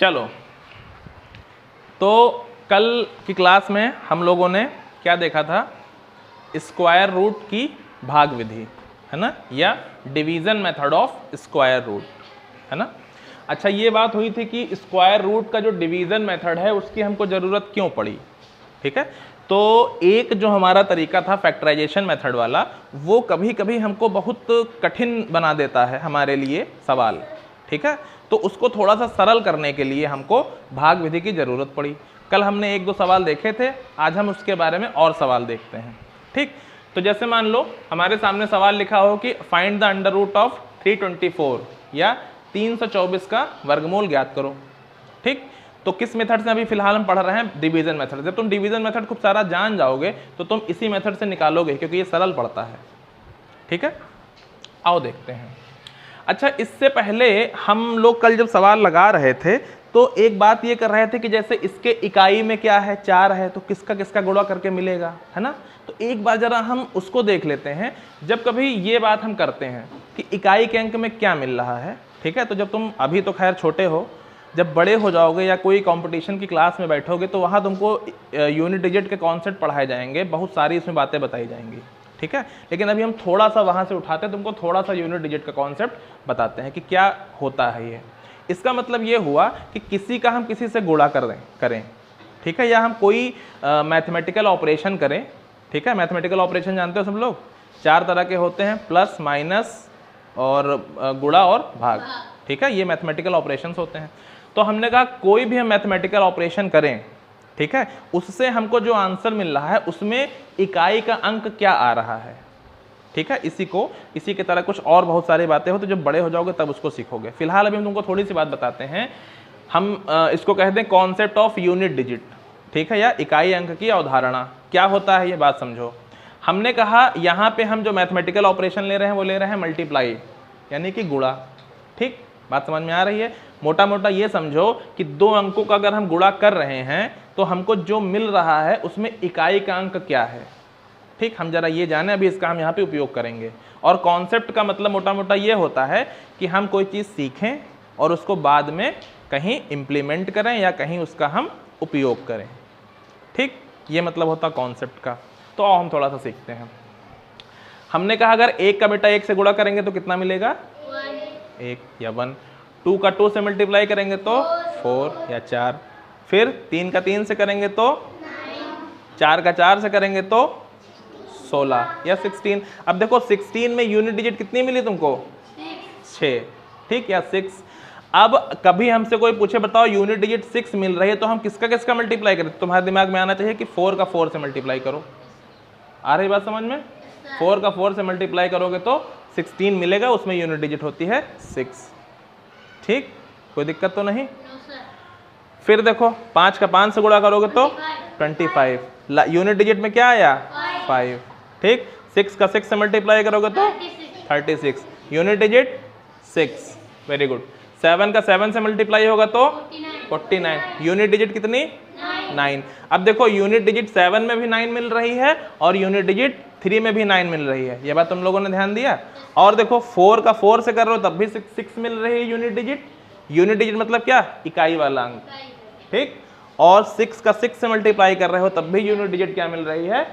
चलो, तो कल की क्लास में हम लोगों ने क्या देखा था, स्क्वायर रूट की भाग विधि, है ना, या division method of square root, है ना। अच्छा, ये बात हुई थी कि स्क्वायर रूट का जो डिवीजन मेथड है उसकी हमको ज़रूरत क्यों पड़ी, ठीक है। तो एक जो हमारा तरीका था फैक्टराइजेशन मेथड वाला, वो कभी कभी हमको बहुत कठिन बना देता है हमारे लिए सवाल, ठीक है। तो उसको थोड़ा सा सरल करने के लिए हमको भाग विधि की ज़रूरत पड़ी। कल हमने एक दो सवाल देखे थे, आज हम उसके बारे में और सवाल देखते हैं, ठीक। तो जैसे मान लो हमारे सामने सवाल लिखा हो कि find the under root of 324 या 324 का वर्गमूल ज्ञात करो, ठीक। तो किस मेथड से अभी फिलहाल हम पढ़ रहे हैं, डिवीजन मेथड। जब तुम डिवीजन मेथड खूब सारा जान जाओगे तो तुम इसी मेथड से निकालोगे, क्योंकि ये सरल पड़ता है, ठीक है। आओ देखते हैं। अच्छा, इससे पहले हम लोग कल जब सवाल लगा रहे थे तो एक बात ये कर रहे थे कि जैसे इसके इकाई में क्या है, 4 है, तो किसका किसका गुणा करके मिलेगा, है ना। तो एक बार जरा हम उसको देख लेते हैं। जब कभी ये बात हम करते हैं कि इकाई के अंक में क्या मिल रहा है, ठीक है, तो जब तुम अभी तो खैर छोटे हो, जब बड़े हो जाओगे या कोई कंपटीशन की क्लास में बैठोगे तो वहाँ तुमको यूनिट डिजिट के कॉन्सेप्ट पढ़ाए जाएंगे, बहुत सारी इसमें बातें बताई जाएंगी, ठीक है। लेकिन अभी हम थोड़ा सा वहाँ से उठाते हैं, तुमको थोड़ा सा यूनिट डिजिट का कॉन्सेप्ट बताते हैं कि क्या होता है ये। इसका मतलब ये हुआ कि किसी का हम किसी से गुणा करें, ठीक है, या हम कोई मैथमेटिकल ऑपरेशन करें, ठीक है। मैथमेटिकल ऑपरेशन जानते हो सब लोग, 4 तरह के होते हैं, प्लस, माइनस और गुणा और भाग, ठीक है। ये मैथमेटिकल ऑपरेशंस होते हैं। तो हमने कहा कोई भी हम मैथमेटिकल ऑपरेशन करें, ठीक है, उससे हमको जो आंसर मिल रहा है उसमें इकाई का अंक क्या आ रहा है, ठीक है। इसी की तरह कुछ और बहुत सारी बातें हो, तो जब बड़े हो जाओगे तब उसको सीखोगे। फिलहाल अभी हम तुमको थोड़ी सी बात बताते हैं। हम इसको कहते हैं कॉन्सेप्ट ऑफ यूनिट डिजिट, ठीक है, या इकाई अंक की अवधारणा। क्या होता है ये बात समझो। हमने कहा यहाँ पे हम जो मैथमेटिकल ऑपरेशन ले रहे हैं वो ले रहे हैं मल्टीप्लाई, यानी कि गुणा, ठीक। बात समझ में आ रही है। मोटा मोटा ये समझो कि 2 अंकों का अगर हम गुणा कर रहे हैं तो हमको जो मिल रहा है उसमें इकाई का अंक क्या है, ठीक। हम जरा ये जाने, अभी इसका हम यहाँ पे उपयोग करेंगे। और कॉन्सेप्ट का मतलब मोटा मोटा ये होता है कि हम कोई चीज़ सीखें और उसको बाद में कहीं इम्प्लीमेंट करें या कहीं उसका हम उपयोग करें, ठीक। ये मतलब होता कॉन्सेप्ट का। तो आओ हम थोड़ा सा सीखते हैं। हमने कहा अगर 1 का बेटा 1 से गुणा करेंगे तो कितना मिलेगा, 1 या 1। 2 का 2 से मल्टीप्लाई करेंगे तो 4 या 4। फिर 3 का 3 से करेंगे तो 4 का 4 से करेंगे तो 16 या 16। अब देखो 16 में यूनिट डिजिट कितनी मिली तुमको, 6, ठीक, या 6। अब कभी हमसे कोई पूछे बताओ यूनिट डिजिट 6 मिल रही है तो हम किसका किसका मल्टीप्लाई करें, तुम्हारे दिमाग में आना चाहिए कि 4 का 4 से मल्टीप्लाई करो। आ रही बात समझ में। 4 का 4 से मल्टीप्लाई करोगे तो 16 मिलेगा, उसमें यूनिट डिजिट होती है 6, ठीक। कोई दिक्कत तो नहीं। फिर देखो 5 का 5 से गुणा करोगे तो 25, यूनिट डिजिट में क्या आया, 5, ठीक। 6 का 6 से मल्टीप्लाई करोगे तो 36, यूनिट डिजिट 6, वेरी गुड। 7 का 7 से मल्टीप्लाई होगा तो 49, यूनिट डिजिट कितनी, 9। अब देखो यूनिट डिजिट 7 में भी 9 मिल रही है और यूनिट डिजिट 3 में भी 9 मिल रही है, ये बात तुम लोगों ने ध्यान दिया। और देखो 4 का 4 से कर रहे हो तब भी 6 मिल रही है यूनिट डिजिट। यूनिट डिजिट मतलब क्या, इकाई वाला अंक, ठीक। और 6 का 6 से मल्टीप्लाई कर रहे हो तब भी यूनिट डिजिट क्या मिल रही है,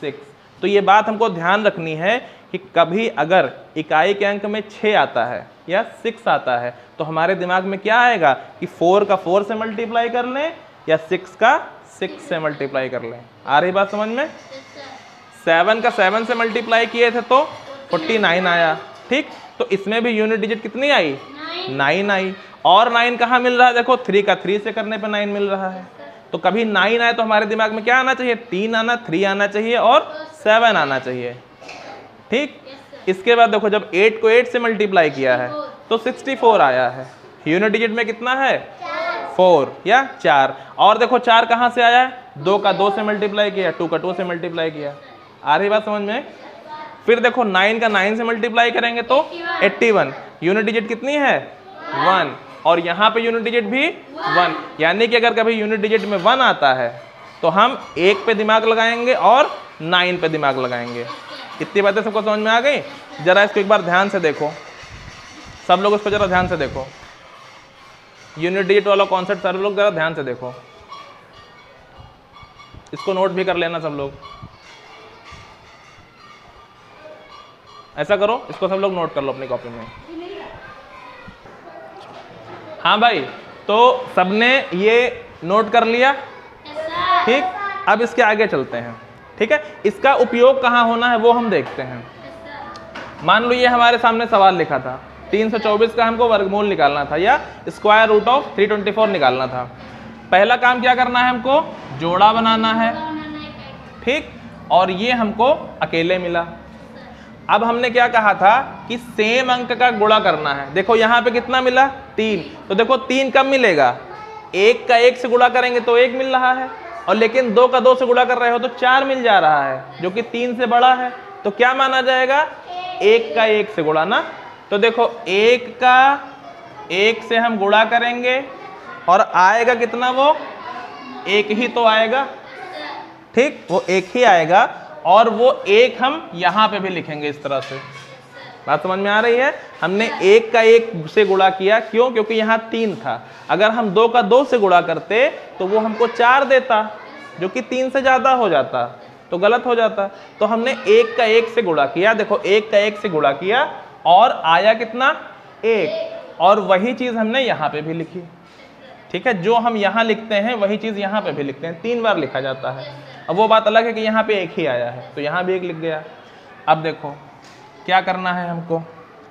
6। तो ये बात हमको ध्यान रखनी है कि कभी अगर इकाई के अंक में 6 आता है या 6 आता है तो हमारे दिमाग में क्या आएगा कि 4 का 4 से मल्टीप्लाई कर लें या 6 का 6 से मल्टीप्लाई कर लें। आ रही बात समझ में। 7 का 7 से मल्टीप्लाई किए थे तो 49 आया, ठीक। तो इसमें भी यूनिट डिजिट कितनी आई, 9 आई। और 9 कहाँ मिल रहा है, देखो 3 का 3 से करने पे 9 मिल रहा है। तो कभी 9 आए तो हमारे दिमाग में क्या आना चाहिए, 3 आना, 3 आना चाहिए और 7 आना चाहिए, ठीक। इसके बाद देखो जब 8 को 8 से मल्टीप्लाई किया है तो 64 आया है। यूनिट डिजिट में कितना है, 4 या 4। और देखो 4 कहाँ से आया है, 2 का 2 से मल्टीप्लाई किया, 2 का 2 से मल्टीप्लाई किया। आ रही बात समझ में। फिर देखो 9 का 9 से मल्टीप्लाई करेंगे तो 81, यूनिट डिजिट कितनी है, 1। और यहाँ पे यूनिट डिजिट भी 1, यानी कि अगर कभी यूनिट डिजिट में 1 आता है तो हम 1 पे दिमाग लगाएंगे और 9 पे दिमाग लगाएंगे। इतनी बातें सबको समझ में आ गई। जरा इसको एक बार ध्यान से देखो, सब लोग इस पर जरा ध्यान से देखो। यूनिट डिजिट वाला कॉन्सेप्ट सारे लोग जरा ध्यान से देखो, इसको नोट भी कर लेना सब लोग। ऐसा करो, इसको सब लोग नोट कर लो अपनी कॉपी में। हाँ भाई, तो सबने ये नोट कर लिया, ठीक। अब इसके आगे चलते हैं, ठीक है। इसका उपयोग कहाँ होना है वो हम देखते हैं। मान लो ये हमारे सामने सवाल लिखा था, 324 का हमको वर्गमूल निकालना था या स्क्वायर रूट ऑफ 324 निकालना था। पहला काम क्या करना है, हमको जोड़ा बनाना है, ठीक। और ये हमको अकेले मिला। अब हमने क्या कहा था कि सेम अंक का गुणा करना है। देखो यहाँ पे कितना मिला, 3। तो देखो 3 कब मिलेगा, 1 का 1 से गुणा करेंगे तो 1 मिल रहा है, और लेकिन 2 का 2 से गुणा कर रहे हो तो 4 मिल जा रहा है, जो कि 3 से बड़ा है। तो क्या माना जाएगा, 1 का 1 से गुणा ना। तो देखो 1 का 1 से हम गुणा करेंगे और आएगा कितना, वो 1 ही तो आएगा, ठीक। वो 1 ही आएगा, और वो 1 हम यहाँ पे भी लिखेंगे इस तरह से। बात समझ में आ रही है। हमने 1 का 1 से गुणा किया, क्यों, क्योंकि यहाँ 3 था। अगर हम 2 का 2 से गुणा करते तो वो हमको 4 देता, जो कि 3 से ज़्यादा हो जाता, तो गलत हो जाता। तो हमने 1 का 1 से गुणा किया, देखो 1 का 1 से गुणा किया और आया कितना, 1। और वही चीज़ हमने यहाँ पे भी लिखी, ठीक है। जो हम यहाँ लिखते हैं वही चीज़ यहाँ पे भी लिखते हैं, 3 बार लिखा जाता है। अब वो बात अलग है कि यहाँ पे 1 ही आया है, तो यहाँ भी 1 लिख गया। अब देखो क्या करना है, हमको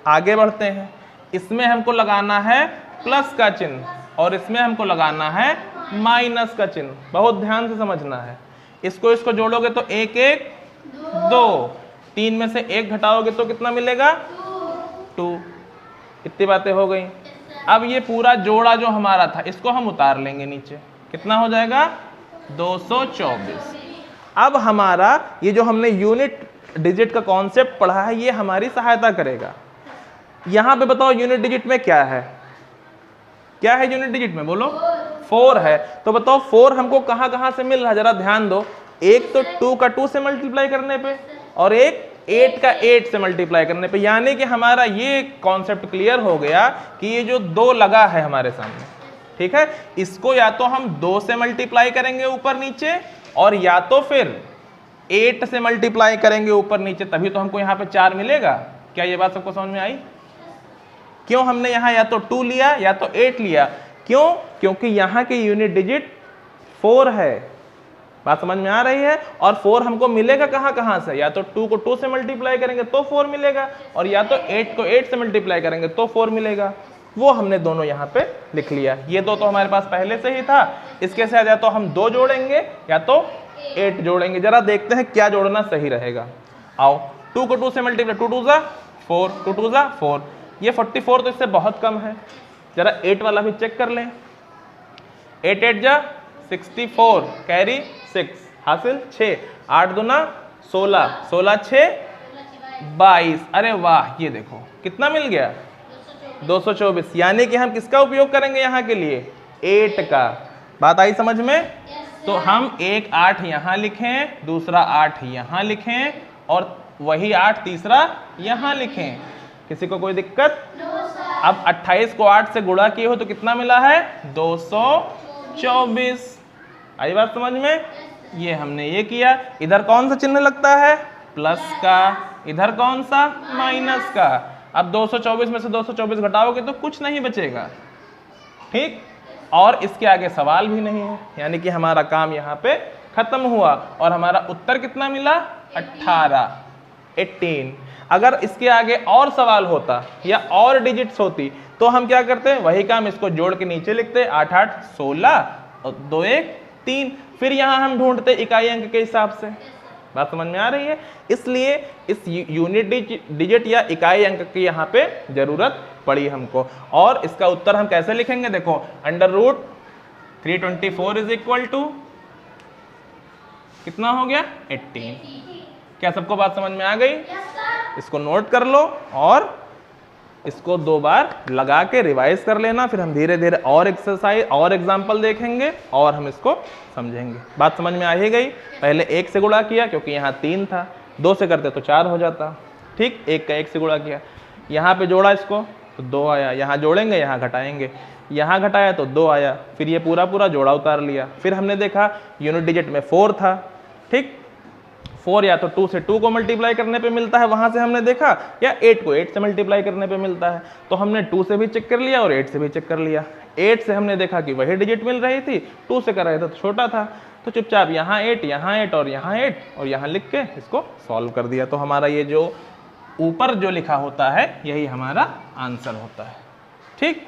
आगे बढ़ते हैं। इसमें हमको लगाना है प्लस का चिन्ह और इसमें हमको लगाना है माइनस का चिन्ह। बहुत ध्यान से समझना है। इसको जोड़ोगे तो 1 1 2, 3 में से 1 घटाओगे तो कितना मिलेगा, 2। इतनी बातें हो गई। अब ये पूरा जोड़ा जो हमारा था इसको हम उतार लेंगे नीचे, कितना हो जाएगा, 224। अब हमारा ये जो हमने यूनिट डिजिट का कॉन्सेप्ट पढ़ा है ये हमारी सहायता करेगा। यहां पे बताओ यूनिट डिजिट में क्या है, क्या है यूनिट डिजिट में, बोलो 4 है। तो बताओ 4 हमको कहां कहां से मिल रहा है, जरा ध्यान दो। एक तो 2 का 2 से मल्टीप्लाई करने पे, और एक 8 का 8 से मल्टीप्लाई करने पे। यानी कि हमारा ये कॉन्सेप्ट क्लियर हो गया कि ये जो 2 लगा है हमारे सामने, ठीक है, इसको या तो हम 2 से मल्टीप्लाई करेंगे ऊपर नीचे, और या तो फिर 8 से मल्टीप्लाई करेंगे ऊपर नीचे, तभी तो हमको यहाँ पे 4 मिलेगा। क्या ये बात सबको समझ में आई? क्यों हमने यहाँ या तो 2 लिया या तो 8 लिया, क्यों? क्योंकि यहाँ की यूनिट डिजिट 4 है। बात समझ में आ रही है। और 4 हमको मिलेगा कहाँ कहाँ से, या तो 2 को 2 से मल्टीप्लाई करेंगे तो 4 मिलेगा, और या तो 8 को 8 से मल्टीप्लाई करेंगे तो 4 मिलेगा। वो हमने दोनों यहाँ पे लिख लिया। ये दो तो हमारे पास पहले से ही था, इसके साथ या तो हम 2 जोड़ेंगे या तो 8 जोड़ेंगे। जरा देखते हैं क्या जोड़ना सही रहेगा। आओ, 2 को 2 से मल्टीप्लाई, 2 2 जा 4, 2 2 जा 4, ये 44 तो इससे बहुत कम है। जरा 8 वाला भी चेक कर लें, 8 8 जा 64, कैरी 6, हासिल 6, 8 दूना 16, 16 6 22। अरे वाह, ये देखो कितना मिल गया, 224। यानी कि हम किसका उपयोग करेंगे यहाँ के लिए, 8 का। बात आई समझ में? तो हम एक 8 यहाँ लिखें, दूसरा 8 यहाँ लिखें, और वही 8 तीसरा यहाँ लिखें। किसी को कोई दिक्कत? अब 28 को 8 से गुणा किए हो तो कितना मिला है, 224। आई बात समझ में? ये हमने ये किया। इधर कौन सा चिन्ह लगता है, प्लस का, इधर कौन सा, माइनस का। अब 224 में से 224 घटाओगे तो कुछ नहीं बचेगा, ठीक। और इसके आगे सवाल भी नहीं है, यानी कि हमारा काम यहाँ पे खत्म हुआ। और हमारा उत्तर कितना मिला, 18। अगर इसके आगे और सवाल होता या और डिजिट्स होती तो हम क्या करते, वही काम इसको जोड़ के नीचे लिखते, 8 8 16 और 2 1 3। फिर यहाँ हम ढूंढते इकाई अंक के हिसाब से। बात समझ में आ रही है? इसलिए इस यूनिट डिजिट या इकाई अंक की यहाँ पे जरूरत पड़ी हमको। और इसका उत्तर हम कैसे लिखेंगे, देखो, √324 इज इक्वल टू कितना हो गया, 18। क्या सबको बात समझ में आ गई? इसको नोट कर लो और इसको 2 बार लगा के रिवाइज कर लेना। फिर हम धीरे धीरे और एक्सरसाइज और एग्जाम्पल देखेंगे और हम इसको समझेंगे। बात समझ में आ ही गई? पहले 1 से गुणा किया क्योंकि यहाँ 3 था, 2 से करते तो 4 हो जाता, ठीक। 1 का 1 से गुणा किया, यहाँ पे जोड़ा इसको तो 2 आया, यहाँ जोड़ेंगे यहाँ घटाएंगे। यहाँ घटाया तो 2 आया, फिर ये पूरा पूरा जोड़ा उतार लिया। फिर हमने देखा यूनिट डिजिट में 4 था, ठीक, 4 या तो 2 से 2 को मल्टीप्लाई करने पे मिलता है, वहां से हमने देखा, या 8 को 8 से मल्टीप्लाई करने पे मिलता है। तो हमने 2 से भी चेक कर लिया और 8 से भी चेक कर लिया। 8 से हमने देखा कि वही डिजिट मिल रही थी, 2 से कर रहे थे तो छोटा था, तो चुपचाप यहाँ 8, यहाँ 8 और यहाँ 8 और यहाँ लिख के इसको सॉल्व कर दिया। तो हमारा ये जो ऊपर जो लिखा होता है यही हमारा आंसर होता है। ठीक।